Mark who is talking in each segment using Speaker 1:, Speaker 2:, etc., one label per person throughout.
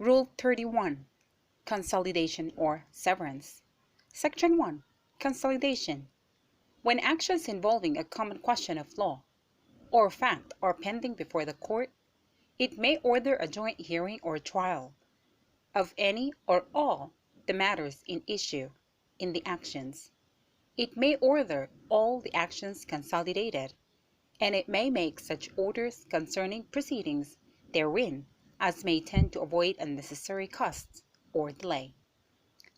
Speaker 1: Rule 31. Consolidation or severance. Section 1. Consolidation. When actions involving a common question of law or fact are pending before the court, it may order a joint hearing or trial of any or all the matters in issue in the actions. It may order all the actions consolidated, and it may make such orders concerning proceedings therein as may tend to avoid unnecessary costs or delay.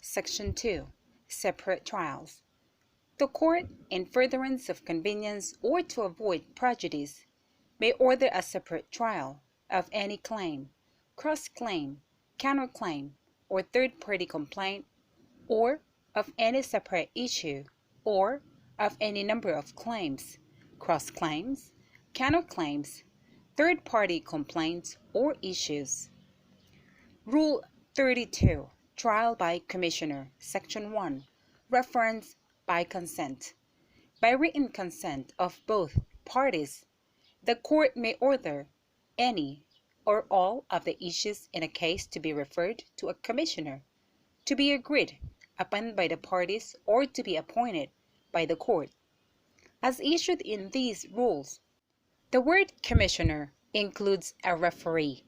Speaker 1: Section 2. Separate trials. The court, in furtherance of convenience or to avoid prejudice, may order a separate trial of any claim, cross-claim, counterclaim, or third-party complaint, or of any separate issue, or of any number of claims, cross-claims, counterclaims, third-party complaints, or issues. Rule 32. Trial by Commissioner. Section 1. Reference by consent. By written consent of both parties, the court may order any or all of the issues in a case to be referred to a commissioner, to be agreed upon by the parties or to be appointed by the court. As issued in these rules, the word commissioner includes a referee,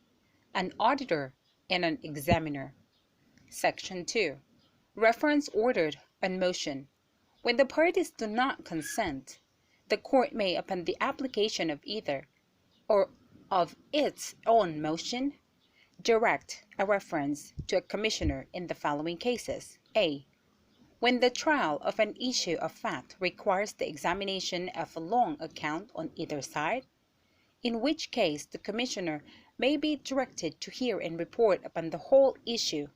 Speaker 1: an auditor, and an examiner. Section 2. Reference ordered on motion. When the parties do not consent, the court may, upon the application of either or of its own motion, direct a reference to a commissioner in the following cases. A. When the trial of an issue of fact requires the examination of a long account on either side, in which case the commissioner may be directed to hear and report upon the whole issue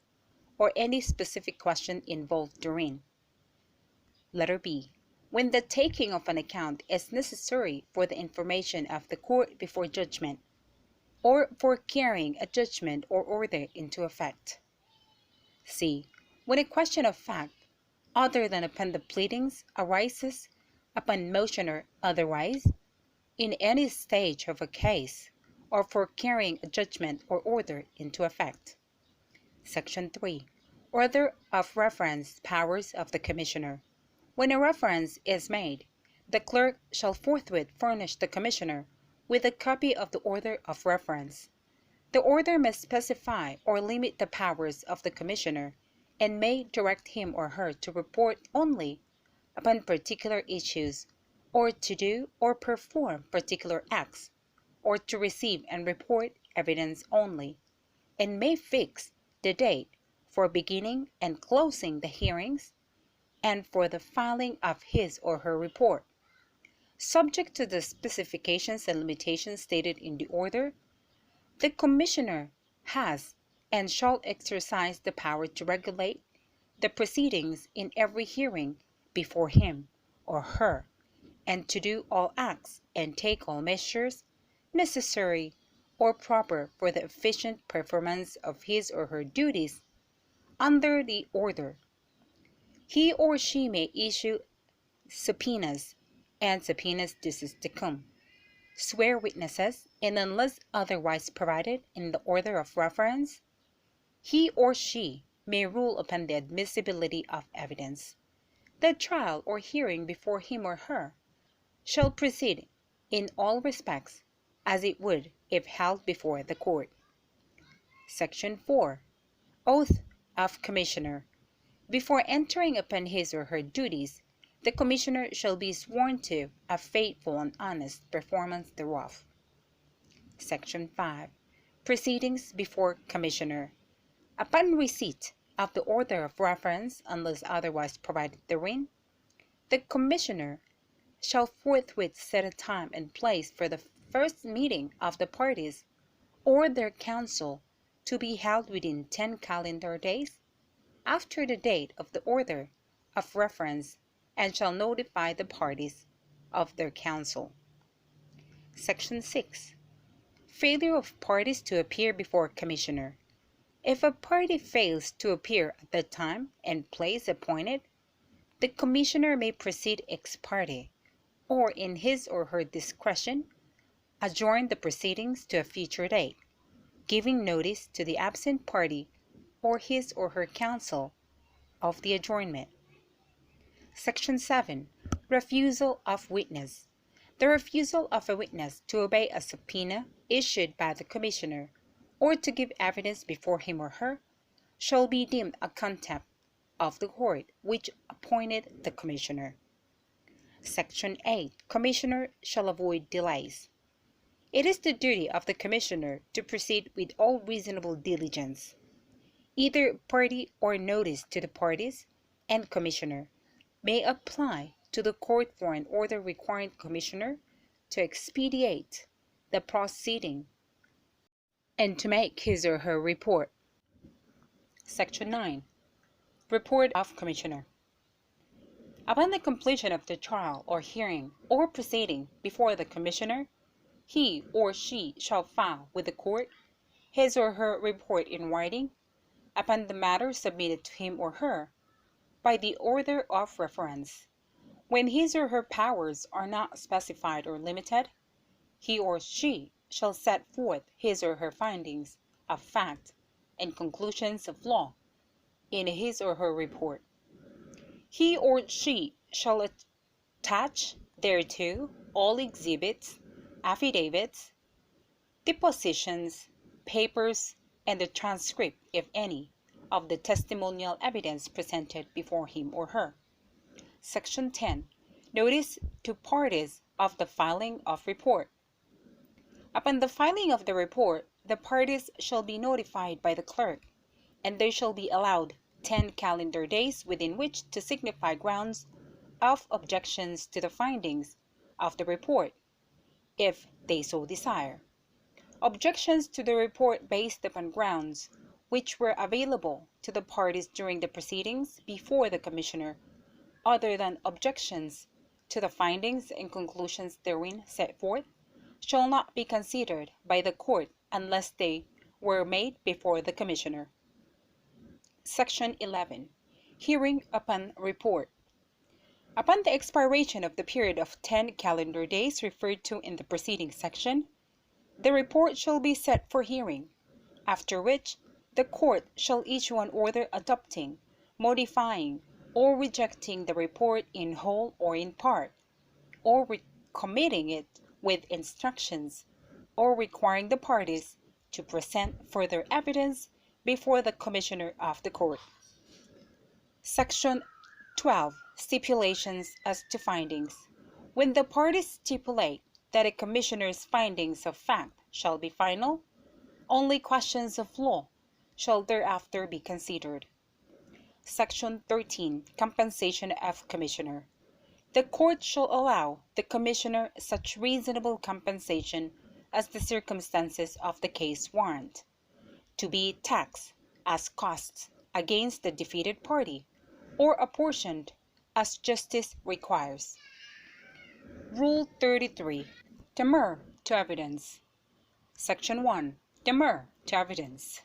Speaker 1: or any specific question involved therein. Letter B. When the taking of an account is necessary for the information of the court before judgment, or for carrying a judgment or order into effect. C. When a question of fact, other than upon the pleadings, arises upon motion or otherwise, in any stage of a case, or for carrying a judgment or order into effect. Section 3. Order of reference powers of the Commissioner. When a reference is made, the clerk shall forthwith furnish the Commissioner with a copy of the order of reference. The order must specify or limit the powers of the Commissioner and may direct him or her to report only upon particular issues, or to do or perform particular acts, or to receive and report evidence only, and may fix the date for beginning and closing the hearings and for the filing of his or her report. Subject to the specifications and limitations stated in the order, the Commissioner has and shall exercise the power to regulate the proceedings in every hearing before him or her, and to do all acts and take all measures necessary or proper for the efficient performance of his or her duties under the order. He or she may issue subpoenas and subpoenas duces tecum, swear witnesses, and unless otherwise provided in the order of reference, he or she may rule upon the admissibility of evidence. The trial or hearing before him or her shall proceed in all respects as it would if held before the court. Section 4. Oath of Commissioner. Before entering upon his or her duties, the Commissioner shall be sworn to a faithful and honest performance thereof. Section 5. Proceedings before Commissioner. Upon receipt of the order of reference, unless otherwise provided therein, the Commissioner shall forthwith set a time and place for the first meeting of the parties or their counsel to be held within 10 calendar days after the date of the order of reference, and shall notify the parties of their counsel. Section 6. Failure of parties to appear before Commissioner. If a party fails to appear at the time and place appointed, the Commissioner may proceed ex parte, or in his or her discretion, adjourn the proceedings to a future date. giving notice to the absent party or his or her counsel of the adjournment. Section 7. Refusal of witness. The refusal of a witness to obey a subpoena issued by the Commissioner or to give evidence before him or her shall be deemed a contempt of the court which appointed the Commissioner. Section 8. Commissioner shall avoid delays. It is the duty of the Commissioner to proceed with all reasonable diligence. Either party or notice to the parties and Commissioner may apply to the court for an order requiring Commissioner to expedite the proceeding and to make his or her report. Section 9. Report of Commissioner. Upon the completion of the trial or hearing or proceeding before the Commissioner, he or she shall file with the court his or her report in writing upon the matter submitted to him or her by the order of reference. When his or her powers are not specified or limited, he or she shall set forth his or her findings of fact and conclusions of law in his or her report. He or she shall attach thereto all exhibits, affidavits, depositions, papers, and the transcript, if any, of the testimonial evidence presented before him or her. Section 10. Notice to parties of the filing of report. Upon the filing of the report, the parties shall be notified by the clerk, and they shall be allowed 10 calendar days within which to signify grounds of objections to the findings of the report, if they so desire. Objections to the report based upon grounds which were available to the parties during the proceedings before the Commissioner, other than objections to the findings and conclusions therein set forth, shall not be considered by the court unless they were made before the Commissioner. Section 11. Hearing upon report. Upon the expiration of the period of 10 calendar days referred to in the preceding section, the report shall be set for hearing, after which the court shall issue an order adopting, modifying, or rejecting the report in whole or in part, or committing it with instructions, or requiring the parties to present further evidence before the Commissioner of the court. Section 12. Stipulations as to findings. When the parties stipulate that a Commissioner's findings of fact shall be final, only questions of law shall thereafter be considered. Section 13. Compensation of Commissioner. The court shall allow the Commissioner such reasonable compensation as the circumstances of the case warrant, to be taxed as costs against the defeated party, or apportioned as justice requires. Rule 33. Demur to evidence. Section 1. Demur to evidence.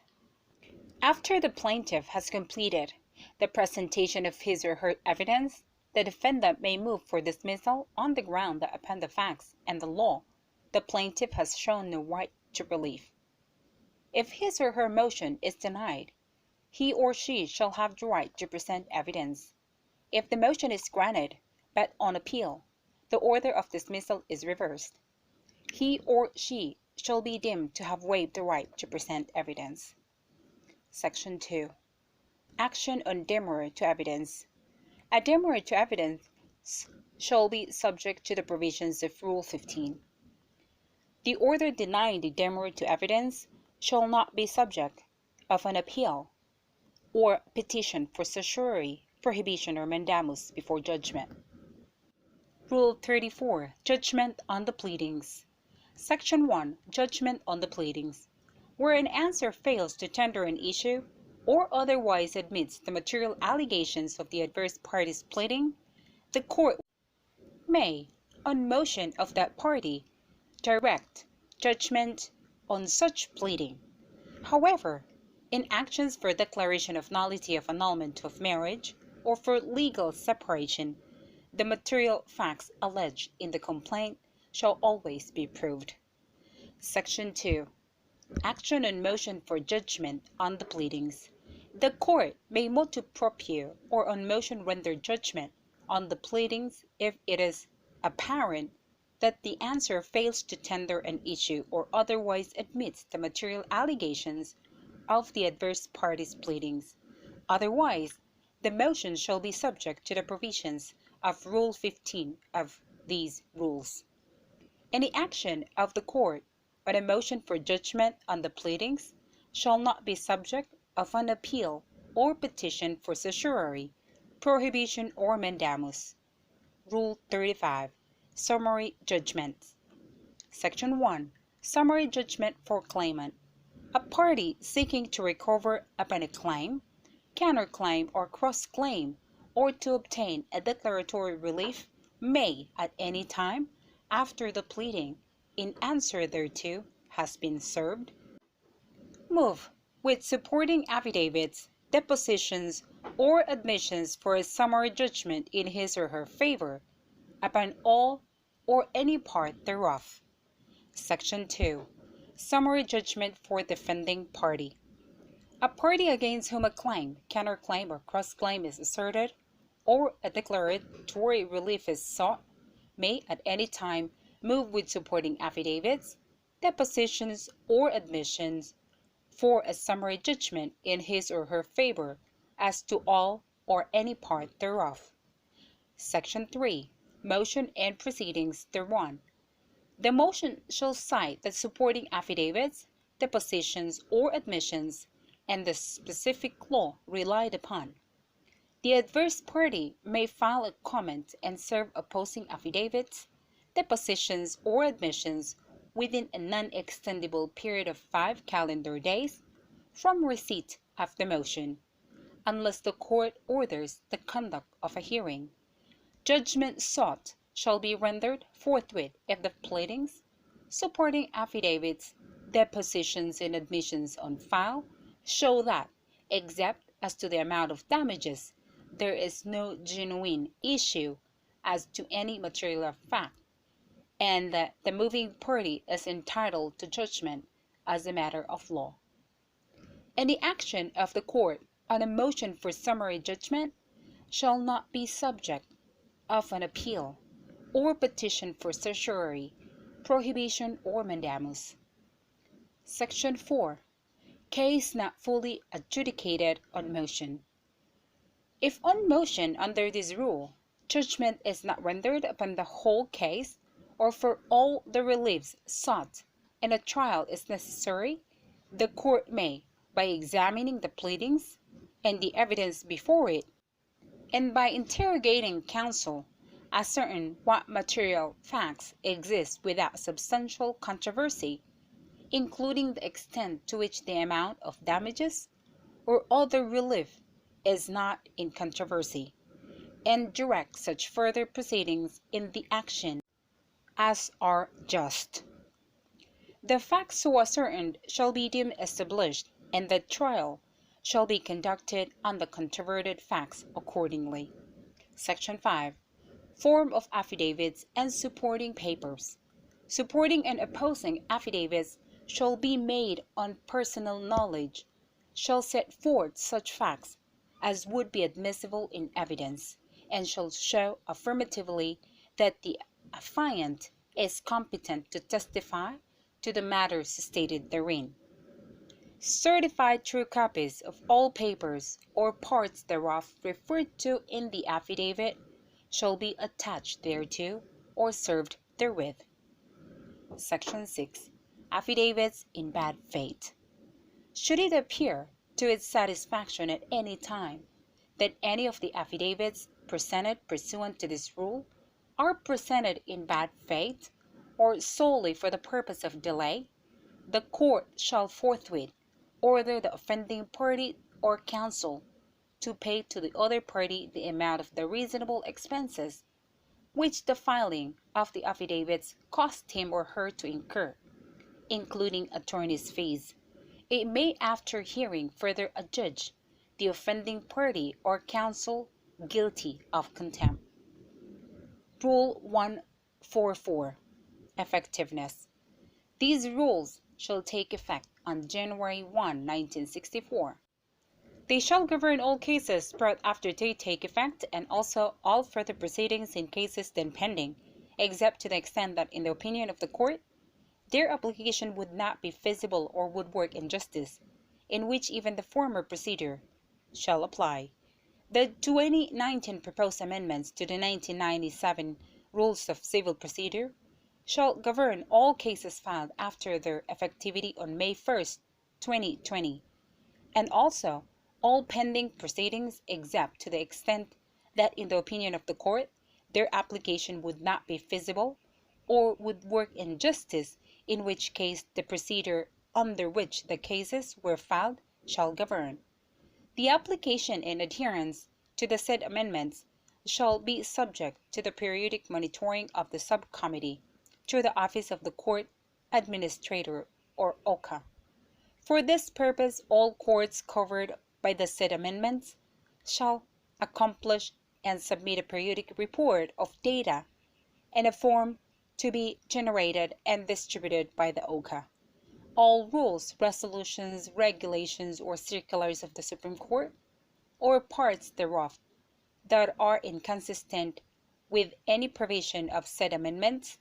Speaker 1: After the plaintiff has completed the presentation of his or her evidence, the defendant may move for dismissal on the ground that upon the facts and the law, the plaintiff has shown no right to relief. If his or her motion is denied, he or she shall have the right to present evidence. If the motion is granted, but on appeal, the order of dismissal is reversed, he or she shall be deemed to have waived the right to present evidence. Section 2. Action on demurrer to evidence. A demurrer to evidence shall be subject to the provisions of Rule 15. The order denying the demurrer to evidence shall not be subject of an appeal or petition for certiorari, prohibition, or mandamus before judgment. Rule 34. Judgment on the pleadings. Section 1. Judgment on the pleadings. Where an answer fails to tender an issue or otherwise admits the material allegations of the adverse party's pleading, the court may, on motion of that party, direct judgment on such pleading. However, in actions for declaration of nullity of annulment of marriage or for legal separation, the material facts alleged in the complaint shall always be proved. Section 2. Action on motion for judgment on the pleadings. The court may motu proprio or on motion render judgment on the pleadings if it is apparent that the answer fails to tender an issue or otherwise admits the material allegations of the adverse party's pleadings. Otherwise, the motion shall be subject to the provisions of Rule 15 of these rules. Any action of the court on a motion for judgment on the pleadings shall not be subject of an appeal or petition for certiorari, prohibition, or mandamus. Rule 35. Summary Judgment. Section 1. Summary Judgment for Claimant. A party seeking to recover upon a claim, counterclaim, or cross-claim, or to obtain a declaratory relief may, at any time after the pleading in answer thereto has been served, move with supporting affidavits, depositions, or admissions for a summary judgment in his or her favor upon all or any part thereof. Section 2. Summary Judgment for Defending Party. A party against whom a claim, counterclaim, or cross-claim is asserted, or a declaratory relief is sought, may at any time move with supporting affidavits, depositions, or admissions for a summary judgment in his or her favor as to all or any part thereof. Section 3. Motion and Proceedings thereon. The motion shall cite the supporting affidavits, depositions, or admissions, and the specific law relied upon. The adverse party may file a comment and serve opposing affidavits, depositions, or admissions within a non-extendable period of 5 calendar days from receipt of the motion, unless the court orders the conduct of a hearing. Judgment sought shall be rendered forthwith if the pleadings, supporting affidavits, depositions, and admissions on file show that, except as to the amount of damages, there is no genuine issue as to any material fact, and that the moving party is entitled to judgment as a matter of law. Any action of the court on a motion for summary judgment shall not be subject of an appeal or petition for certiorari, prohibition, or mandamus. Section 4. Case not fully adjudicated on motion. If on motion under this rule, judgment is not rendered upon the whole case or for all the reliefs sought, and a trial is necessary, the court may, by examining the pleadings and the evidence before it, and by interrogating counsel, ascertain what material facts exist without substantial controversy, including the extent to which the amount of damages or other relief is not in controversy, and direct such further proceedings in the action as are just. The facts so ascertained shall be deemed established, and the trial shall be conducted on the controverted facts accordingly. Section 5. Form of affidavits and supporting papers. Supporting and opposing affidavits shall be made on personal knowledge, shall set forth such facts as would be admissible in evidence, and shall show affirmatively that the affiant is competent to testify to the matters stated therein. Certified true copies of all papers or parts thereof referred to in the affidavit shall be attached thereto or served therewith. Section 6. Affidavits in bad faith. Should it appear to its satisfaction at any time that any of the affidavits presented pursuant to this rule are presented in bad faith or solely for the purpose of delay, the court shall forthwith order the offending party or counsel to pay to the other party the amount of the reasonable expenses which the filing of the affidavits cost him or her to incur, including attorney's fees. It may, after hearing further, adjudge the offending party or counsel guilty of contempt. Rule 144. Effectiveness. These rules shall take effect on January 1, 1964. They shall govern all cases brought after they take effect and also all further proceedings in cases then pending, except to the extent that in the opinion of the court, their application would not be feasible or would work injustice, in which even the former procedure shall apply. The 2019 proposed amendments to the 1997 Rules of Civil Procedure shall govern all cases filed after their effectivity on May 1st, 2020, and also all pending proceedings except to the extent that in the opinion of the court, their application would not be feasible or would work injustice, in which case the procedure under which the cases were filed shall govern. The application and adherence to the said amendments shall be subject to the periodic monitoring of the subcommittee through the Office of the Court Administrator or OCA. For this purpose, all courts covered by the said amendments shall accomplish and submit a periodic report of data in a form to be generated and distributed by the OCA. All rules, resolutions, regulations, or circulars of the Supreme Court, or parts thereof, that are inconsistent with any provision of said amendments,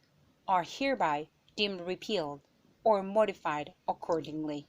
Speaker 1: are hereby deemed repealed or modified accordingly.